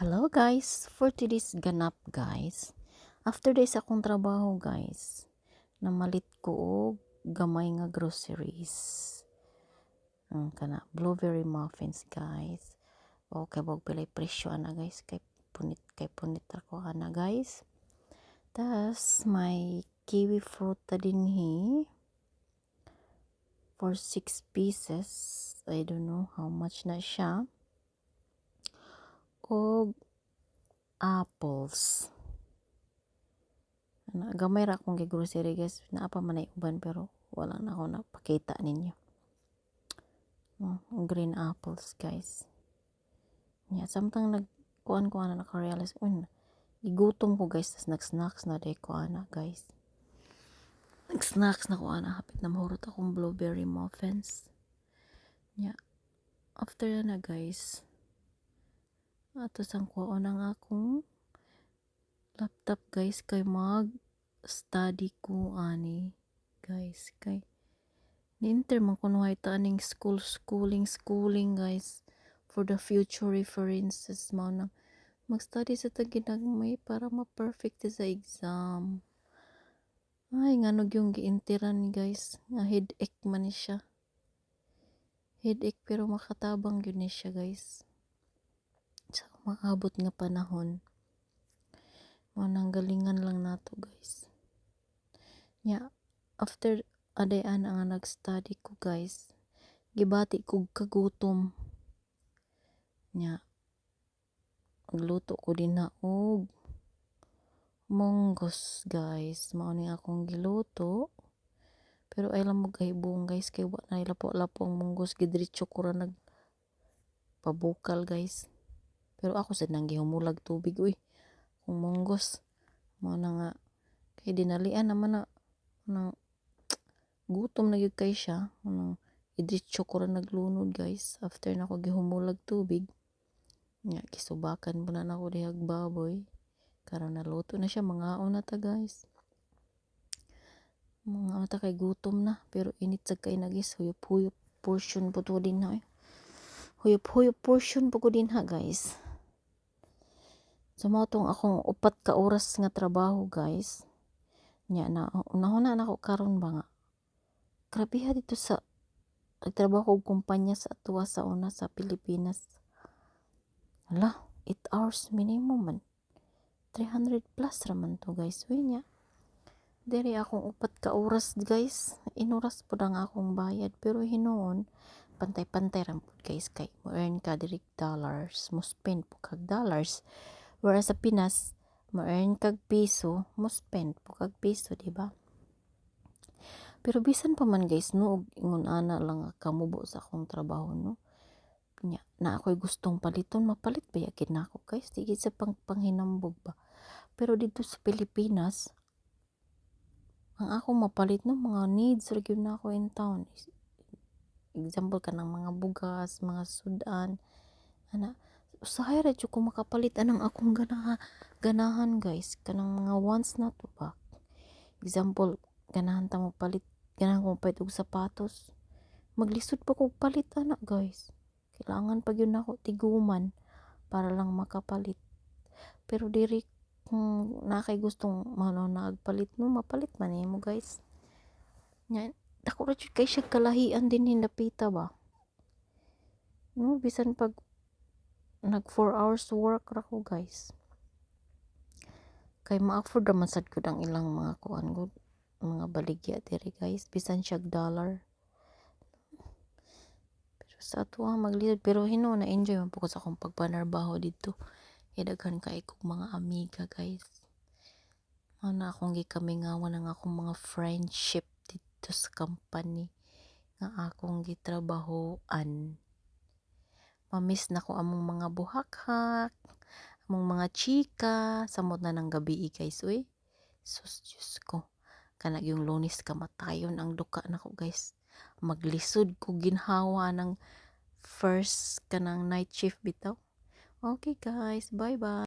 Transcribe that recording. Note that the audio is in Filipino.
Hello guys, for today's ganap guys. After days akong trabaho guys, namalit ko og gamay nga groceries. Kana blueberry muffins guys. Okay, wag pilay presyo ana guys kay punit ako ana guys. Tas may kiwi fruit ta dinhi for 6 pieces. I don't know how much na siya. Og apples. Gamay ra akong grocery guys, naa pa man ay uban pero wala na ako napakita ninyo. Green apples guys. Samtang nagkuan ko ana naka-realize igutom ko guys, tas nag-snacks na day ko ana guys. Nag-snacks na ko ana, hapit na mahurot akong blueberry muffins. After na guys, ato sang kuha na akong laptop guys kay study ko ani guys kay ni-enter man kuno ay taning schooling guys for the future references mo nang mag-study sa taginagmay para ma-perfect sa exam. Ay nganog yung giinteran guys nga headache man siya, headache pero makatabang yun ni siya guys sa maabot nga panahon. Mananggalingan lang nato guys. After adayan nga nag-study ko guys, gibati ko kagutom. Nagluto ko din na og munggos guys. Mao ni akong giluto. Pero ay lang mo gahibong guys kay wa na lapo-lapo ang munggos, gidiretso ko ra pabukal guys. Pero ako sad nang gihumulag tubig kung munggos. Mao na nga kay dinalian naman na gutom na gyud kay siya. Idritso ko ra naglunod guys after na ko gihumulag tubig. Gisubakan po na ako dihag baboy karon naluto na siya, mangaon na ta guys. Mga ta kay gutom na pero init sa kay nagis huyop-huyop portion po to din na huyop-huyop portion po ko din ha guys. So mao tong akong 4 ka oras nga trabaho guys. Unahuna na ako karon ba nga grabe ha dito sa nagtrabaho og kumpanya sa atuwa sa una sa Pilipinas. 8 hours minimum man. 300 plus raman to guys. Dere akong 4 ka oras guys. Inuras po ang akong bayad. Pero hinuon, pantay-pantay ram po guys. Kay mo earn ka direct dollars. Mo spend po kag dollars. Whereas sa Pinas, mo earn kag piso. Mo spend po kag piso, diba? Pero bisan pa man guys, ingon ana lang kamubo sa akong trabaho, no? Na ako'y gustong paliton, mapalit ba yakin na ako guys? Di sa panghinambog ba? Pero dito sa Pilipinas, ang akong mapalit no, mga needs ra na ako in town. Example ka ng mga bugas, mga sudan. Usahay ra ko makapalit anang akong ganahan guys. Kanang mga wants na to ba? Example, ganahan ta mo palit, ganahan ko palit og sapatos. Maglisod pa ko palit ana guys. Kailangan pag yun ako tiguman para lang makapalit. Pero diri kung nakay gustong nagpalit no, mapalit man mo guys. Dako ra jud kay siya kalahian din hinapita ba. No, bisan pag nag 4 hours work ra ko guys. Kay ma-afford naman sad ko ang ilang mga kuan gud, mga baligya diri guys, bisan siya dollar. Sa ato magliyod pero na enjoy man po ko sa akong pagpanarbaho dito. Daghan kay kog mga amiga guys. Ana akong gikamingawan ang akong mga friendship dito sa company nga akong gitrabahoan. Mamiss na ko among mga buhakhak, among mga chika, samot na ng gabi guys. Sus Diyos ko. Kanag yung Lunes kamatayon ang duka na ko guys. Maglisod ko ginhawa ng first kanang night shift bitaw. Okay guys, bye bye.